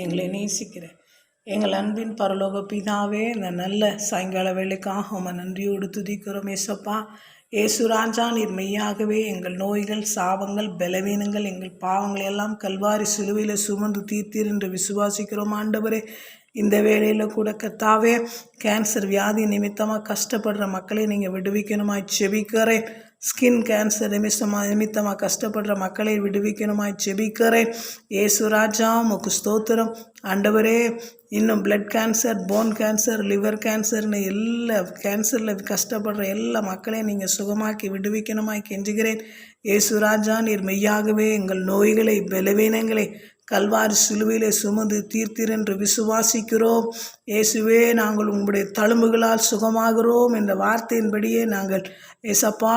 எங்களை நேசிக்கிற எங்கள் அன்பின் பரலோக பிதாவே, இந்த நல்ல சாயங்கால வேளைக்காக உம்மை நன்றியோடு துதிக்கிறோம் ஏசப்பா. ஏசுராஜா, நீர் மெய்யாகவே எங்கள் நோய்கள், சாபங்கள், பலவீனங்கள், எங்கள் பாவங்களை எல்லாம் கல்வாரி சிலுவையில் சுமந்து தீர்த்தீர் என்று விசுவாசிக்கிறோம் ஆண்டவரே. இந்த வேளையில் கூட கர்த்தாவே, கேன்சர் வியாதி நிமித்தமாக கஷ்டப்படுற மக்களை நீங்கள் விடுவிக்கணுமாய் செபிக்கிறேன். ஸ்கின் கேன்சர் நிமித்தமாக கஷ்டப்படுற மக்களை விடுவிக்கணுமாய் செபிக்கிறேன். ஏசுராஜா உமக்கு ஸ்தோத்திரம் ஆண்டவரே. இன்னும் blood cancer, bone cancer, liver கேன்சர்னு எல்லா கேன்சரில் கஷ்டப்படுற எல்லா மக்களையும் நீங்கள் சுகமாக்கி விடுவிக்கணுமாய் கெஞ்சுகிறேன். ஏசுராஜா, நீர் மெய்யாகவே எங்கள் நோய்களை, பலவீனங்களை கல்வாரி சிலுவையிலே சுமந்து தீர்த்தீர் என்று விசுவாசிக்கிறோம். இயேசுவே, நாங்கள் உங்களுடைய தழும்புகளால் சுகமாகிறோம் என்ற வார்த்தையின்படியே நாங்கள் ஏசப்பா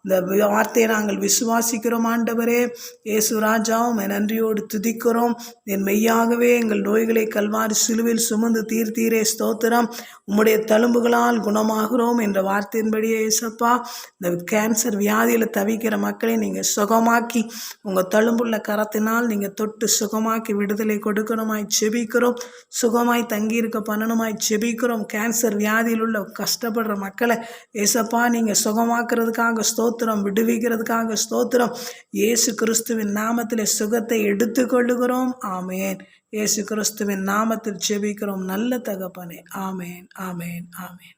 இந்த வார்த்தையை நாங்கள் விசுவாசிக்கிறோம் ஆண்டவரே. இயேசு ராஜாவும் நன்றியோடு துதிக்கிறோம். என் மெய்யாகவே எங்கள் நோய்களை கல்வாரி சிலுவையில் சுமந்து தீர்த்தீரே ஸ்தோத்திரம். உம்முடைய தழும்புகளால் குணமாகிறோம் என்ற வார்த்தையின்படியே ஏசப்பா இந்த கேன்சர் வியாதியில் தவிக்கிற மக்களை நீங்கள் சுகமாக்கி உங்கள் தழும்புள்ள கரத்தினால் நீங்கள் தொட்டு சுகமாக்கி விடுதலை கொடுக்கணுமாய் செபிக்கிறோம். சுகமாய் தங்கியிருக்க பண்ணணுமாய் செபிக்கிறோம். கேன்சர் வியாதியில் உள்ள கஷ்டப்படுற மக்களை ஏசப்பா நீங்கள் சுகமாக்குறதுக்காக ஸ்தோத்திரம், விடுவிக்கிறதுக்காக ஸ்தோத்திரம். இயேசு கிறிஸ்துவின் நாமத்தில் சுகத்தை எடுத்துக்கொள்ளுகிறோம். ஆமேன். இயேசு கிறிஸ்துவின் நாமத்தில் செபிக்கிறோம் நல்ல தகப்பனே. ஆமேன், ஆமேன், ஆமேன்.